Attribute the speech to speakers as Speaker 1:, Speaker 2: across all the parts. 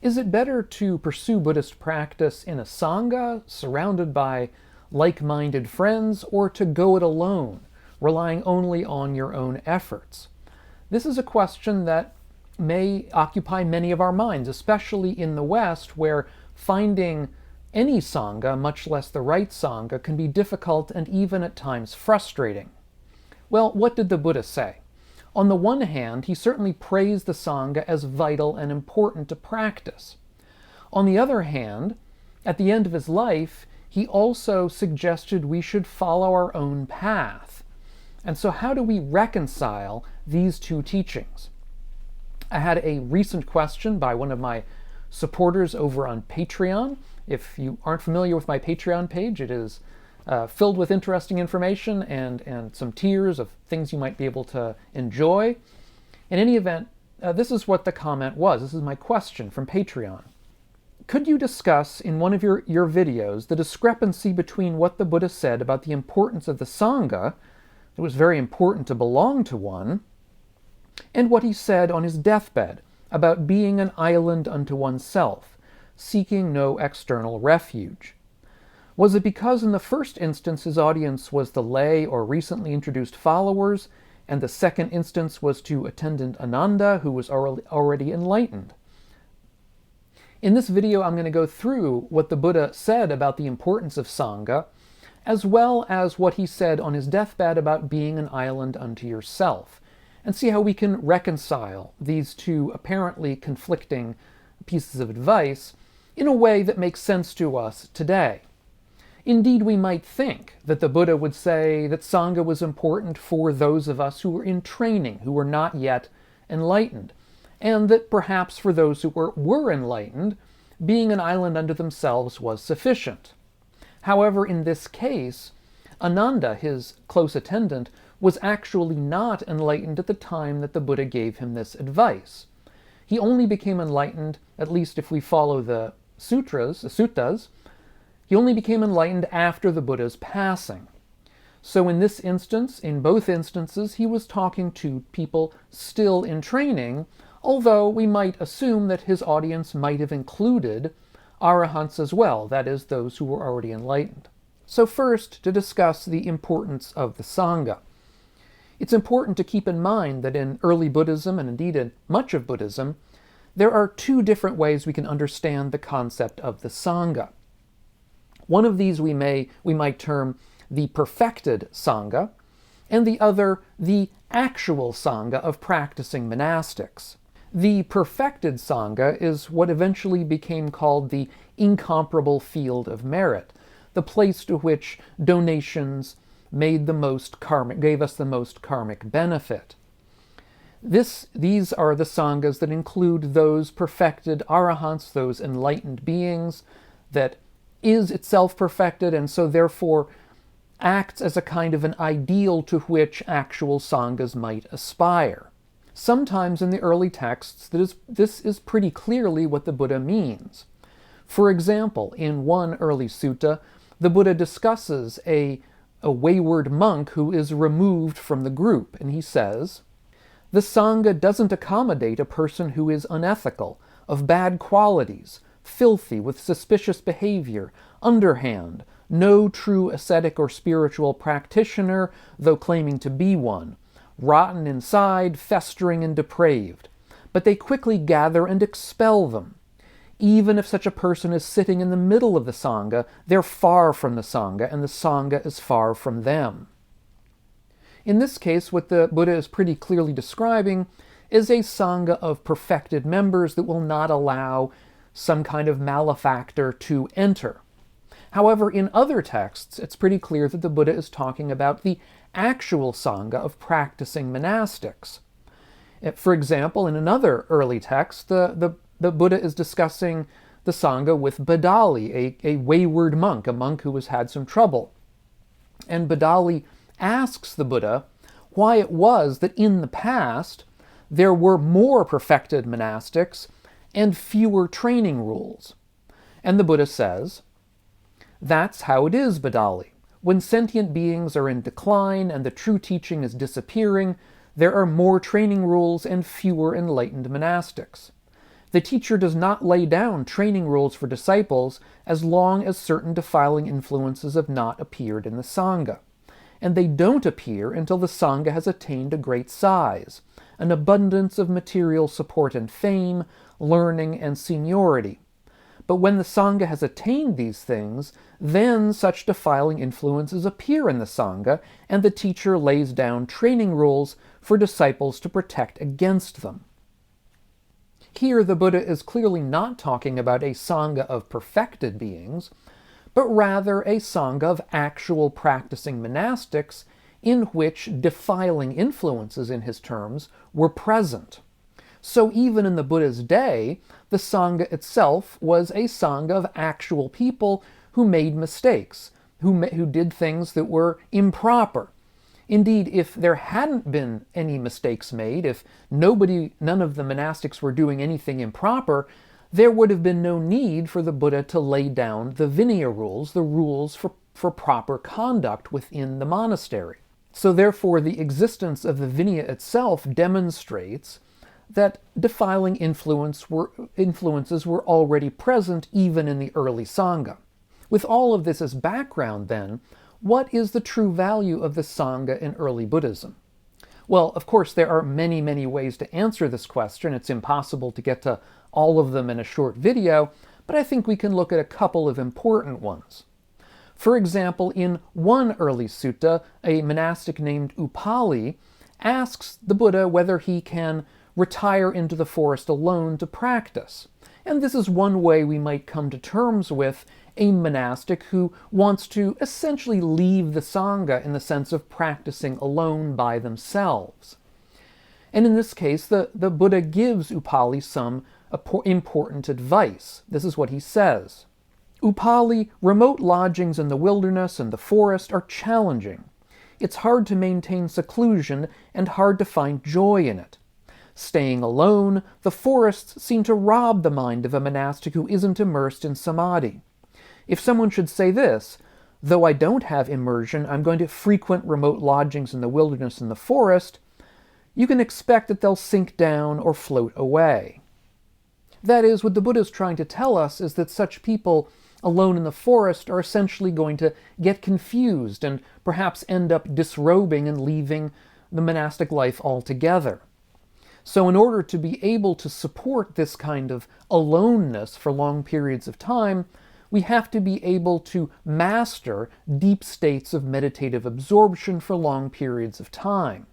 Speaker 1: Is it better to pursue Buddhist practice in a Sangha, surrounded by like-minded friends, or to go it alone, relying only on your own efforts? This is a question that may occupy many of our minds, especially in the West, where finding any Sangha, much less the right Sangha, can be difficult and even at times frustrating. Well, what did the Buddha say? On the one hand, he certainly praised the Sangha as vital and important to practice. On the other hand, at the end of his life, he also suggested we should follow our own path. And so how do we reconcile these two teachings? I had a recent question by one of my supporters over on Patreon. If you aren't familiar with my Patreon page, it is filled with interesting information and some tiers of things you might be able to enjoy. In any event, this is what the comment was. This is my question from Patreon. Could you discuss in one of your videos the discrepancy between what the Buddha said about the importance of the Sangha, it was very important to belong to one, and what he said on his deathbed about being an island unto oneself, seeking no external refuge? Was it because in the first instance his audience was the lay or recently introduced followers, and the second instance was to attendant Ananda, who was already enlightened? In this video, I'm going to go through what the Buddha said about the importance of Sangha, as well as what he said on his deathbed about being an island unto yourself, and see how we can reconcile these two apparently conflicting pieces of advice in a way that makes sense to us today. Indeed, we might think that the Buddha would say that Sangha was important for those of us who were in training, who were not yet enlightened, and that perhaps for those who were enlightened, being an island unto themselves was sufficient. However, in this case, Ananda, his close attendant, was actually not enlightened at the time that the Buddha gave him this advice. He only became enlightened, at least if we follow the suttas, he only became enlightened after the Buddha's passing. So in this instance, in both instances, he was talking to people still in training, although we might assume that his audience might have included arahants as well, that is, those who were already enlightened. So first, to discuss the importance of the Sangha. It's important to keep in mind that in early Buddhism, and indeed in much of Buddhism, there are two different ways we can understand the concept of the Sangha. One of these we might term the perfected Sangha, and the other the actual Sangha of practicing monastics. The perfected Sangha is what eventually became called the incomparable field of merit, the place to which donations gave us the most karmic benefit. These are the Sanghas that include those perfected arahants, those enlightened beings that is itself perfected, and so therefore acts as a kind of an ideal to which actual Sanghas might aspire. Sometimes in the early texts, this is pretty clearly what the Buddha means. For example, in one early sutta, the Buddha discusses a wayward monk who is removed from the group, and he says, "The Sangha doesn't accommodate a person who is unethical, of bad qualities, filthy, with suspicious behavior, underhand, no true ascetic or spiritual practitioner, though claiming to be one, rotten inside, festering and depraved. But they quickly gather and expel them. Even if such a person is sitting in the middle of the Sangha, they're far from the Sangha, and the Sangha is far from them." In this case, what the Buddha is pretty clearly describing is a Sangha of perfected members that will not allow some kind of malefactor to enter. However, in other texts, it's pretty clear that the Buddha is talking about the actual Sangha of practicing monastics. For example, in another early text, the Buddha is discussing the Sangha with Badali, a wayward monk, a monk who has had some trouble. And Badali asks the Buddha why it was that in the past there were more perfected monastics and fewer training rules. And the Buddha says, "That's how it is, Badali. When sentient beings are in decline and the true teaching is disappearing, there are more training rules and fewer enlightened monastics. The teacher does not lay down training rules for disciples as long as certain defiling influences have not appeared in the Sangha. And they don't appear until the Sangha has attained a great size, an abundance of material support and fame, learning and seniority. But when the Sangha has attained these things, then such defiling influences appear in the Sangha, and the teacher lays down training rules for disciples to protect against them. Here, the Buddha is clearly not talking about a Sangha of perfected beings, but rather a Sangha of actual practicing monastics in which defiling influences, in his terms, were present. So even in the Buddha's day, the Sangha itself was a Sangha of actual people who made mistakes, who did things that were improper. Indeed, if there hadn't been any mistakes made, if none of the monastics were doing anything improper, there would have been no need for the Buddha to lay down the Vinaya rules, the rules for proper conduct within the monastery. So therefore, the existence of the Vinaya itself demonstrates that defiling influences were already present even in the early Sangha. With all of this as background, then, what is the true value of the Sangha in early Buddhism? Well, of course, there are many, many ways to answer this question. It's impossible to get to all of them in a short video, but I think we can look at a couple of important ones. For example, in one early sutta, a monastic named Upayadhi asks the Buddha whether he can retire into the forest alone to practice. And this is one way we might come to terms with a monastic who wants to essentially leave the Sangha in the sense of practicing alone by themselves. And in this case, the Buddha gives Upayadhi some important advice. This is what he says. Upayadhi, remote lodgings in the wilderness and the forest are challenging. It's hard to maintain seclusion and hard to find joy in it. Staying alone, the forests seem to rob the mind of a monastic who isn't immersed in samadhi. If someone should say this, though I don't have immersion, I'm going to frequent remote lodgings in the wilderness and the forest, you can expect that they'll sink down or float away. That is, what the Buddha is trying to tell us is that such people alone in the forest are essentially going to get confused and perhaps end up disrobing and leaving the monastic life altogether. So in order to be able to support this kind of aloneness for long periods of time, we have to be able to master deep states of meditative absorption for long periods of time.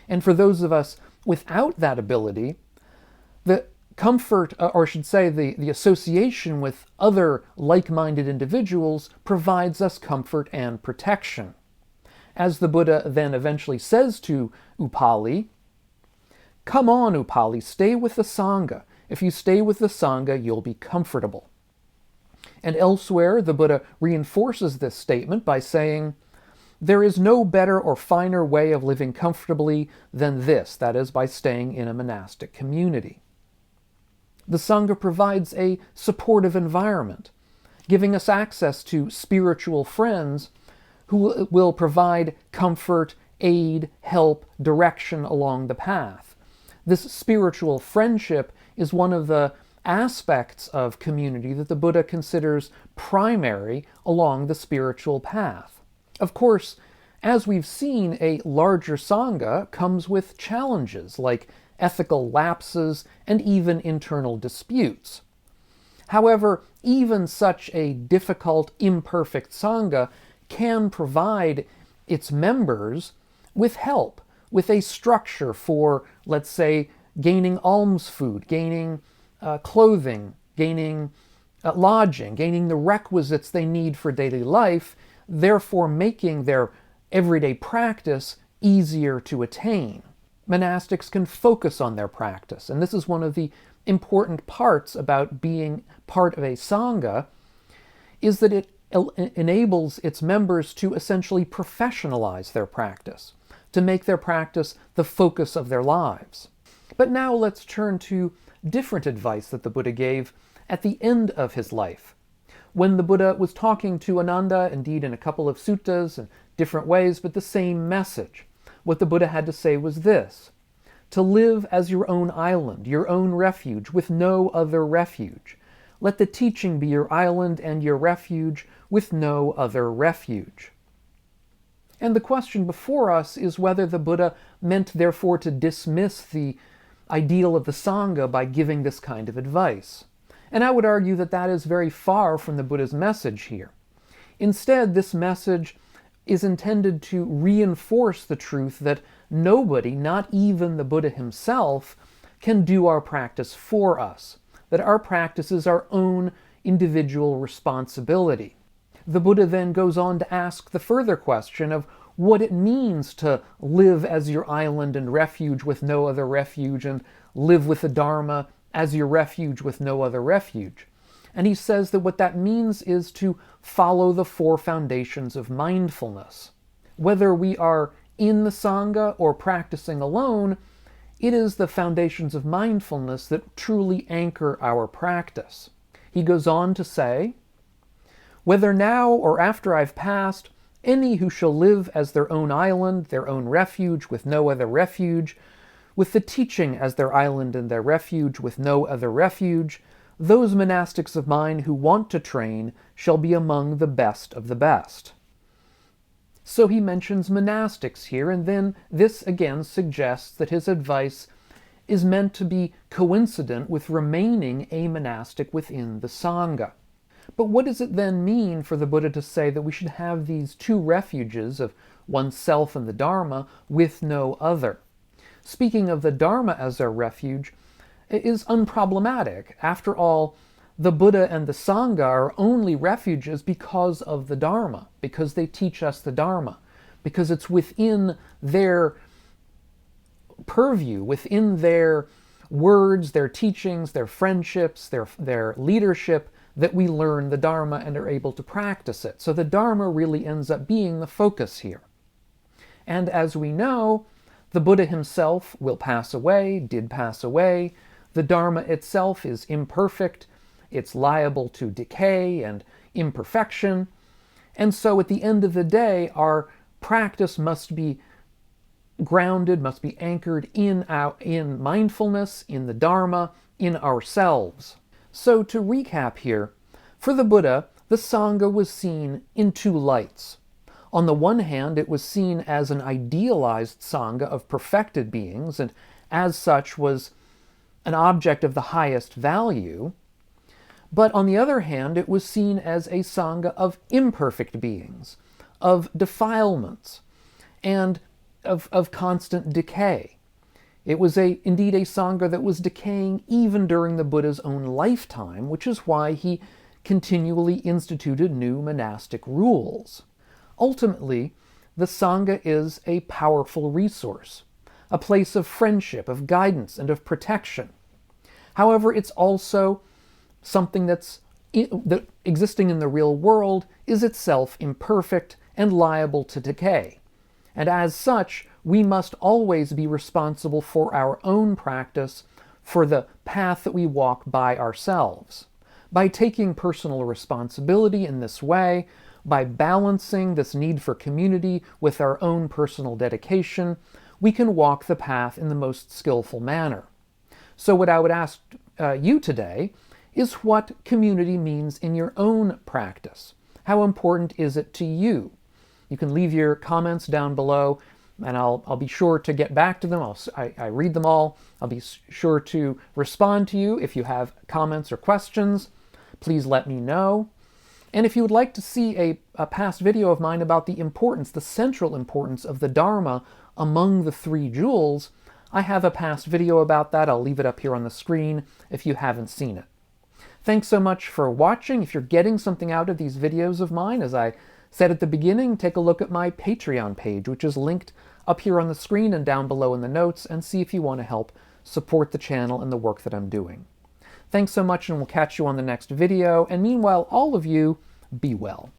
Speaker 1: And for those of us without that ability, the comfort, or I should say the association with other like-minded individuals provides us comfort and protection. As the Buddha then eventually says to Upayadhi, "Come on, Upayadhi, stay with the Sangha. If you stay with the Sangha, you'll be comfortable." And elsewhere, the Buddha reinforces this statement by saying, "There is no better or finer way of living comfortably than this, that is, by staying in a monastic community." The Sangha provides a supportive environment, giving us access to spiritual friends who will provide comfort, aid, help, direction along the path. This spiritual friendship is one of the aspects of community that the Buddha considers primary along the spiritual path. Of course, as we've seen, a larger Sangha comes with challenges like ethical lapses and even internal disputes. However, even such a difficult, imperfect Sangha can provide its members with help, with a structure for, let's say, gaining alms food, gaining clothing, gaining lodging, gaining the requisites they need for daily life, therefore making their everyday practice easier to attain. Monastics can focus on their practice, and this is one of the important parts about being part of a Sangha, is that it enables its members to essentially professionalize their practice, to make their practice the focus of their lives. But now let's turn to different advice that the Buddha gave at the end of his life. When the Buddha was talking to Ananda, indeed in a couple of suttas in different ways, but the same message, what the Buddha had to say was this: to live as your own island, your own refuge, with no other refuge. Let the teaching be your island and your refuge, with no other refuge. And the question before us is whether the Buddha meant therefore to dismiss the ideal of the Sangha by giving this kind of advice. And I would argue that that is very far from the Buddha's message here. Instead, this message is intended to reinforce the truth that nobody, not even the Buddha himself, can do our practice for us, that our practice is our own individual responsibility. The Buddha then goes on to ask the further question of what it means to live as your island and refuge with no other refuge, and live with the Dharma as your refuge with no other refuge. And he says that what that means is to follow the four foundations of mindfulness. Whether we are in the Sangha or practicing alone, it is the foundations of mindfulness that truly anchor our practice. He goes on to say, "Whether now or after I've passed, any who shall live as their own island, their own refuge, with no other refuge, with the teaching as their island and their refuge, with no other refuge, those monastics of mine who want to train shall be among the best of the best." So he mentions monastics here, and then this again suggests that his advice is meant to be coincident with remaining a monastic within the Sangha. But what does it then mean for the Buddha to say that we should have these two refuges of oneself and the Dharma with no other? Speaking of the Dharma as our refuge is unproblematic. After all, the Buddha and the Sangha are only refuges because of the Dharma, because they teach us the Dharma, because it's within their purview, within their words, their teachings, their friendships, their leadership, that we learn the Dharma and are able to practice it. So the Dharma really ends up being the focus here. And as we know, the Buddha himself will pass away, did pass away. The Dharma itself is imperfect, it's liable to decay and imperfection. And so at the end of the day, our practice must be grounded, must be anchored in mindfulness, in the Dharma, in ourselves. So to recap here, for the Buddha, the Sangha was seen in two lights. On the one hand, it was seen as an idealized Sangha of perfected beings, and as such was an object of the highest value. But on the other hand, it was seen as a Sangha of imperfect beings, of defilements, and of constant decay. It was indeed a Sangha that was decaying even during the Buddha's own lifetime, which is why he continually instituted new monastic rules. Ultimately, the Sangha is a powerful resource, a place of friendship, of guidance, and of protection. However, it's also something that existing in the real world is itself imperfect and liable to decay. And as such, we must always be responsible for our own practice, for the path that we walk by ourselves. By taking personal responsibility in this way, by balancing this need for community with our own personal dedication, we can walk the path in the most skillful manner. So what I would ask you today is what community means in your own practice. How important is it to you? You can leave your comments down below, and I'll be sure to get back to them. I read them all. I'll be sure to respond to you. If you have comments or questions, please let me know. And if you would like to see a past video of mine about the central importance of the Dharma among the three jewels, I have a past video about that. I'll leave it up here on the screen if you haven't seen it. Thanks so much for watching. If you're getting something out of these videos of mine, as I said at the beginning, take a look at my Patreon page, which is linked up here on the screen and down below in the notes, and see if you want to help support the channel and the work that I'm doing. Thanks so much, and we'll catch you on the next video. And meanwhile, all of you, be well.